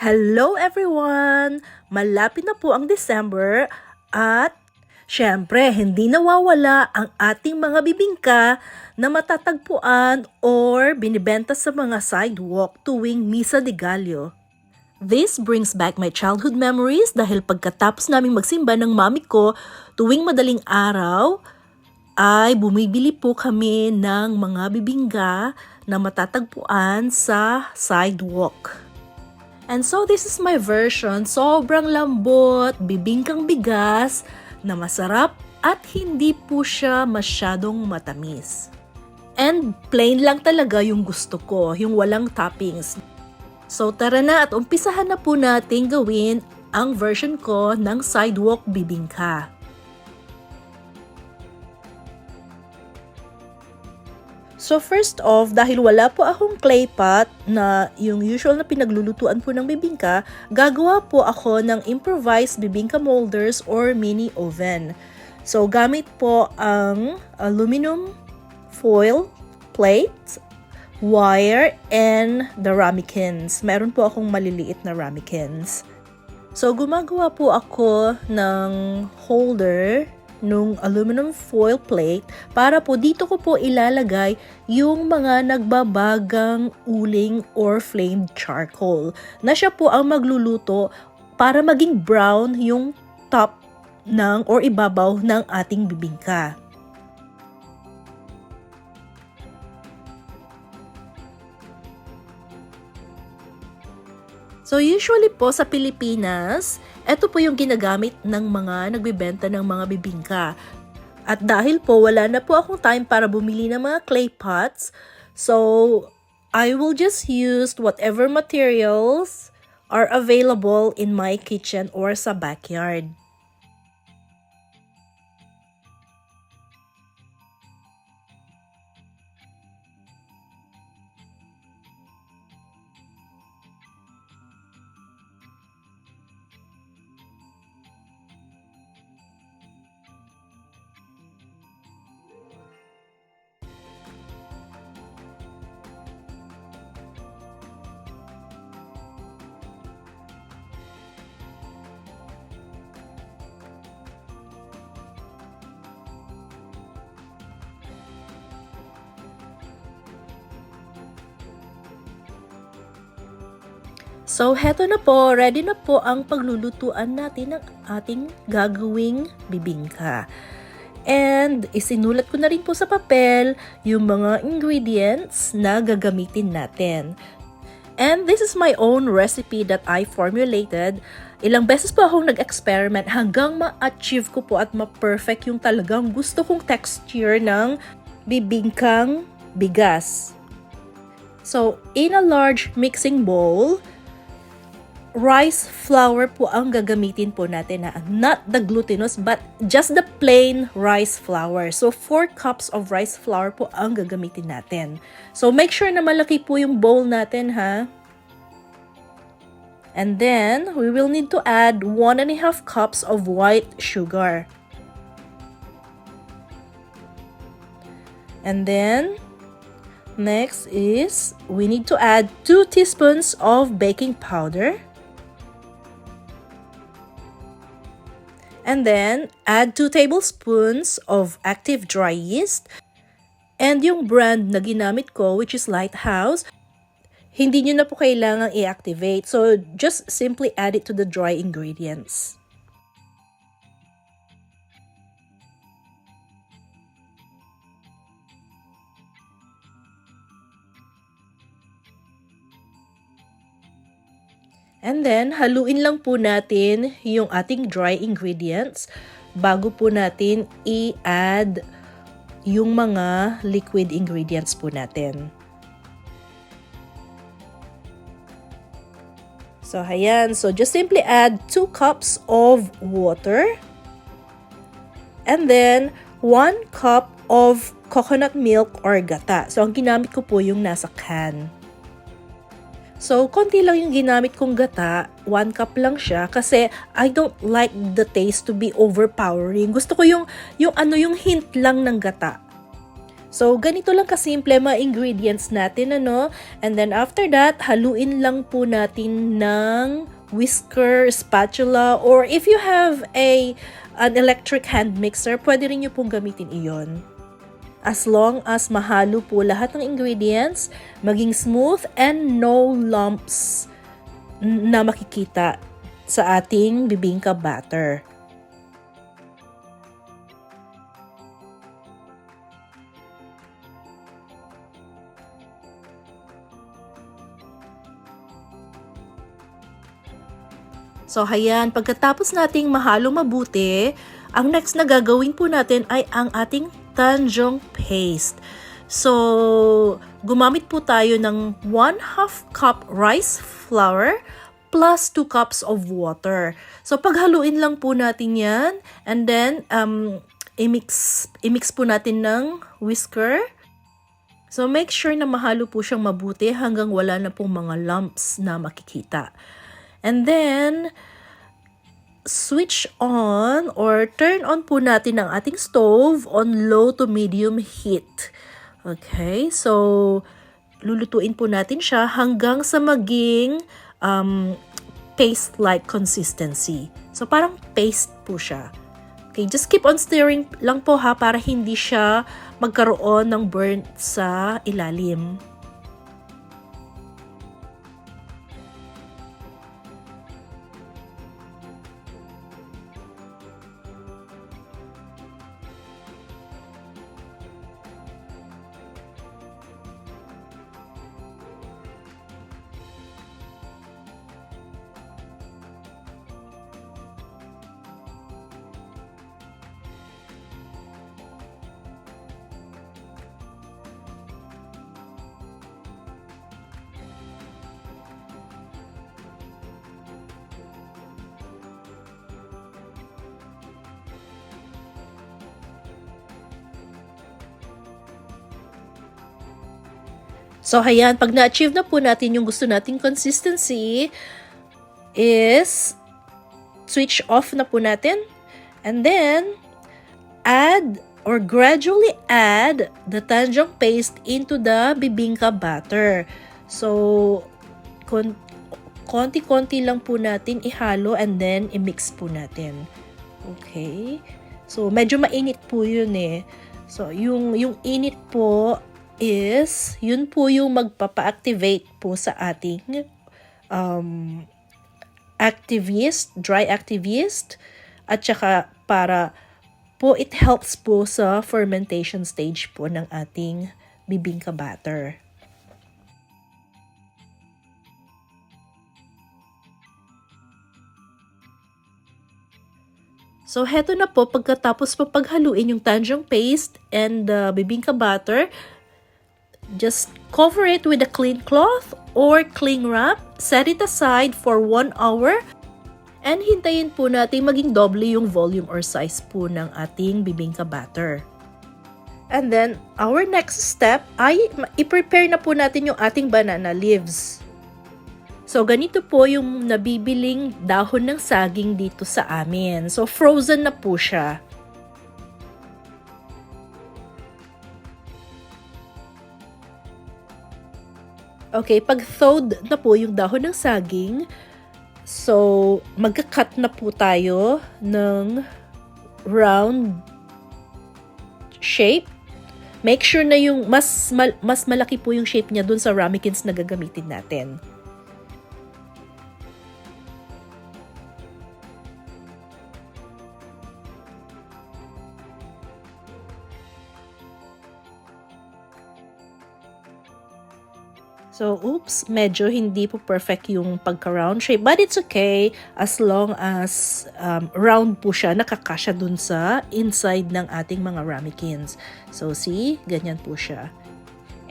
Hello everyone! Malapit na po ang December at syempre hindi nawawala ang ating mga bibingka na matatagpuan or binibenta sa mga sidewalk tuwing MisadeGallo. This brings back my childhood memories dahil pagkatapos naming magsimba ng mami ko tuwing madaling araw ay bumibili po kami ng mga bibingka na matatagpuan sa sidewalk. And so this is my version, sobrang lambot, bibingkang bigas, na masarap at hindi po siya masyadong matamis. And plain lang talaga yung gusto ko, yung walang toppings. So tara na at umpisahan na po natin gawin ang version ko ng sidewalk bibingka. So first off, dahil wala po akong clay pot na yung usual na pinaglulutuan po ng bibingka, gagawa po ako ng improvised bibingka molders or mini oven. So gamit po ang aluminum foil plate, wire, and the ramekins. Meron po akong maliliit na ramekins. So gumagawa po ako ng holder nung aluminum foil plate para po dito ko po ilalagay yung mga nagbabagang uling or flamed charcoal na siya po ang magluluto para maging brown yung top ng or ibabaw ng ating bibingka. So usually po sa Pilipinas, ito po yung ginagamit ng mga nagbebenta ng mga bibingka. At dahil po wala na po akong time para bumili ng mga clay pots, so I will just use whatever materials are available in my kitchen or sa backyard. So, heto na po, ready na po ang paglulutuan natin ng ating gagawing bibingka. And isinulat ko na rin po sa papel yung mga ingredients na gagamitin natin. And this is my own recipe that I formulated. Ilang beses po akong nag-experiment hanggang ma-achieve ko po at ma-perfect yung talagang gusto kong texture ng bibingkang bigas. So, in a large mixing bowl, rice flour po ang gagamitin po natin, not the glutinous but just the plain rice flour. So 4 cups of rice flour po ang gagamitin natin. So make sure na malaki po yung bowl natin ha. And then we will need to add 1.5 cups of white sugar. And then next is we need to add 2 teaspoons of baking powder. And then, add 2 tablespoons of active dry yeast. And yung brand na ginamit ko, which is Lighthouse, hindi nyo na po kailangang i-activate. So, just simply add it to the dry ingredients. And then, haluin lang po natin yung ating dry ingredients bago po natin i-add yung mga liquid ingredients po natin. So, ayan. So, just simply add 2 cups of water. And then, 1 cup of coconut milk or gata. So, ang ginamit ko po yung nasa can. So, konti lang yung ginamit kong gata, 1 cup lang siya kasi I don't like the taste to be overpowering. Gusto ko yung hint lang ng gata. So, ganito lang kasimple mga ingredients natin, ano? And then after that, haluin lang po natin ng whisker, spatula, or if you have an electric hand mixer, pwede rin nyo pong gamitin iyon. As long as mahalo po lahat ng ingredients, maging smooth and no lumps na makikita sa ating bibingka batter. So, ayan, pagkatapos nating mahalo mabuti, ang next na gagawin po natin ay ang ating Tangzhong Paste. So, gumamit po tayo ng 1/2 cup rice flour plus 2 cups of water. So, paghaluin lang po natin yan, and then, i-mix po natin ng whisker. So, make sure na mahalo po siyang mabuti hanggang wala na pong mga lumps na makikita. And then, switch on or turn on po natin ang ating stove on low to medium heat. Okay, so lulutuin po natin siya hanggang sa maging paste-like consistency. So parang paste po siya. Okay, just keep on stirring lang po ha para hindi siya magkaroon ng burnt sa ilalim. So, ayan, pag na-achieve na po natin yung gusto nating consistency, is switch off na po natin. And then, add or gradually add the Tangzhong paste into the bibingka batter. So, konti-konti lang po natin ihalo and then i-mix po natin. Okay? So, medyo mainit po yun eh. So, yung init po is, yun po yung magpapa-activate po sa ating dry activist, at saka para po it helps po sa fermentation stage po ng ating bibingka batter. So, heto na po, pagkatapos po paghaluin yung Tangzhong paste and the bibingka batter, just cover it with a clean cloth or cling wrap, set it aside for 1 hour, and hintayin po natin maging doble yung volume or size po ng ating bibingka batter. And then, our next step ay i-prepare na po natin yung ating banana leaves. So, ganito po yung nabibiling dahon ng saging dito sa amin. So, frozen na po siya. Okay, pag thawed na po yung dahon ng saging, so magka-cut na po tayo ng round shape. Make sure na yung mas malaki po yung shape niya dun sa ramekins na gagamitin natin. So, oops, medyo hindi po perfect yung pagka-round shape. But it's okay as long as round po siya, nakakasya dun sa inside ng ating mga ramekins. So, see, ganyan po siya.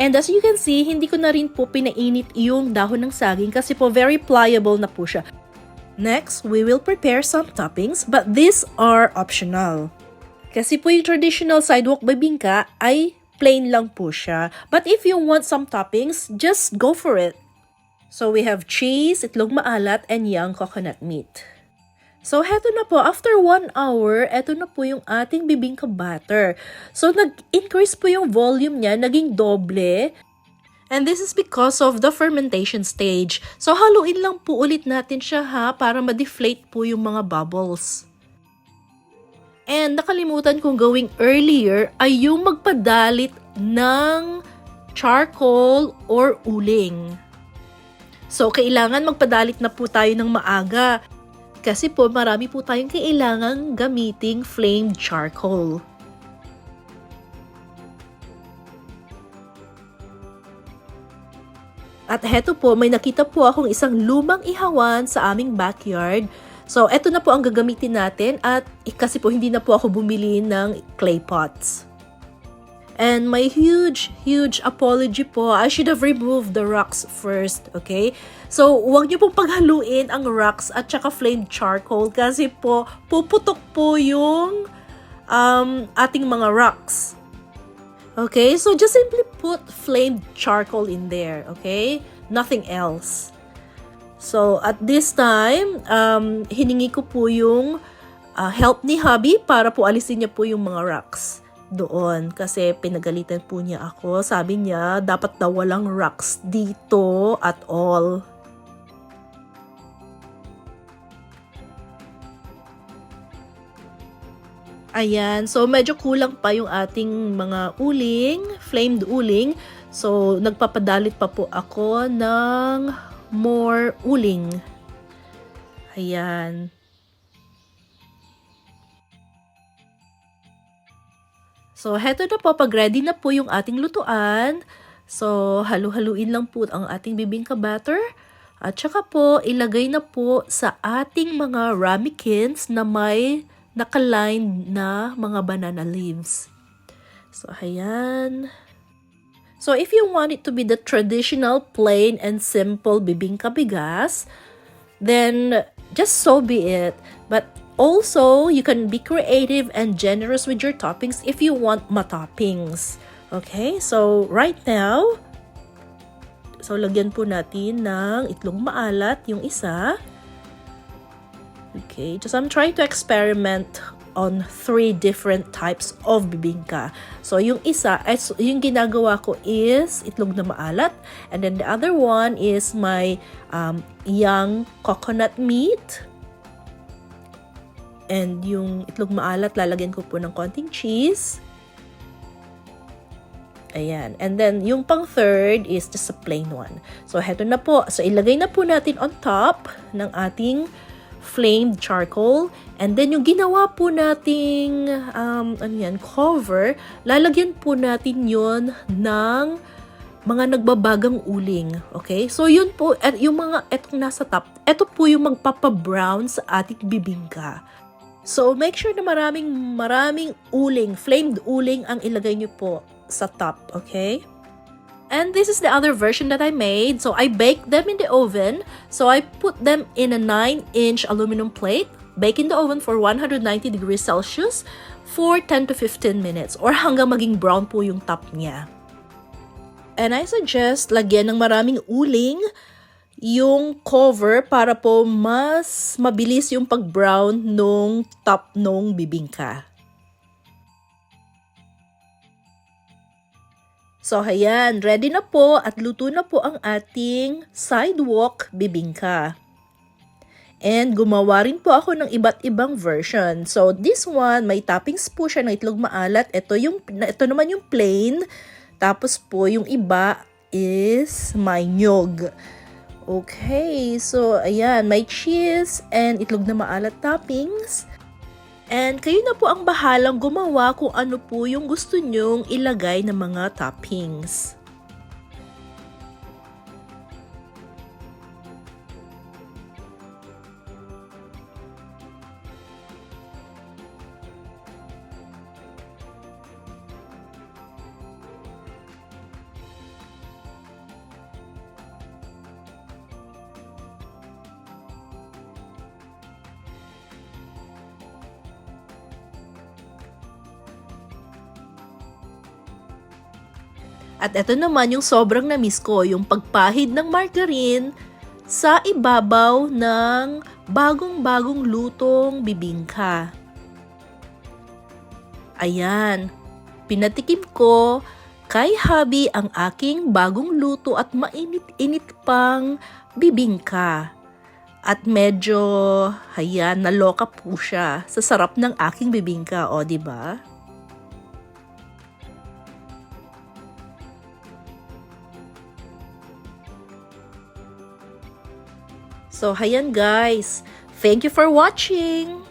And as you can see, hindi ko na rin po pinainit yung dahon ng saging kasi po very pliable na po siya. Next, we will prepare some toppings, but these are optional. Kasi po yung traditional sidewalk bibingka ay plain lang po siya. But if you want some toppings, just go for it. So we have cheese, itlog maalat, and young coconut meat. So, heto na po, after 1 hour, eto na po yung ating bibingka batter. So, nag-increase po yung volume niya, naging doble. And this is because of the fermentation stage. So, haluin lang po ulit natin siya ha, para ma-deflate po yung mga bubbles. And nakalimutan kong gawing earlier ay yung magpadalit ng charcoal or uling. So, kailangan magpadalit na po tayo ng maaga. Kasi po, marami po tayong kailangang gamiting flamed charcoal. At heto po, may nakita po akong isang lumang ihawan sa aming backyard. So, eto na po ang gagamitin natin at kasi po hindi na po ako bumili ng clay pots. And my huge apology po. I should have removed the rocks first, okay? So, huwag niyo pong paghaluin ang rocks at saka flamed charcoal kasi po, puputok po yung ating mga rocks. Okay? So, just simply put flamed charcoal in there, okay? Nothing else. So, at this time, hiningi ko po yung help ni hubby para po alisin niya po yung mga rocks doon kasi pinagalitan po niya ako. Sabi niya, dapat daw walang rocks dito at all. Ayan, so medyo kulang pa yung ating mga uling, flamed uling. So, nagpapadalit pa po ako ng more uling. Ayan. So, heto na po, pag ready na po yung ating lutuan. So, halu-haluin lang po ang ating bibingka batter. At saka po, ilagay na po sa ating mga ramekins na may nakaline na mga banana leaves. So, ayan. So, if you want it to be the traditional, plain, and simple bibingka bigas, then just so be it. But also, you can be creative and generous with your toppings if you want ma-toppings. Okay, so right now, so lagyan po natin ng itlog maalat yung isa. Okay, just I'm trying to experiment on 3 different types of bibingka. So yung isa, yung ginagawa ko is itlog na maalat, and then the other one is my young coconut meat. And yung itlog maalat, lalagyan ko po ng konting cheese. Ayan. And then, yung pang third is just a plain one. So, heto na po. So, ilagay na po natin on top ng ating flamed charcoal. And then, yung ginawa po nating, cover, lalagyan po natin yun ng mga nagbabagang uling. Okay? So, yun po, at yung mga etong nasa top, eto po yung magpapa-brown sa ating bibingka. So, make sure na maraming uling, flamed uling ang ilagay nyo po sa top, okay? And this is the other version that I made. So, I baked them in the oven. So, I put them in a 9-inch aluminum plate, bake in the oven for 190 degrees Celsius for 10 to 15 minutes or hanggang maging brown po yung top niya. And I suggest lagyan ng maraming uling yung cover para po mas mabilis yung pag-brown nung top nung bibingka. So, ayan, ready na po at luto na po ang ating sidewalk bibingka. And gumawa rin po ako ng iba't ibang version. So, this one, may toppings po siya ng itlog maalat. Ito naman yung plain. Tapos po, yung iba is may nyog. Okay, so ayan, may cheese and itlog na maalat toppings. And kayo na po ang bahalang gumawa kung ano po yung gusto nyong ilagay na mga toppings. At ito naman yung sobrang na-miss ko, yung pagpahid ng margarine sa ibabaw ng bagong-bagong lutong bibingka. Ayan, pinatikim ko kay hubby ang aking bagong luto at mainit-init pang bibingka. At medyo, ayan, naloka po siya sa sarap ng aking bibingka, o diba? So, ayan guys, thank you for watching!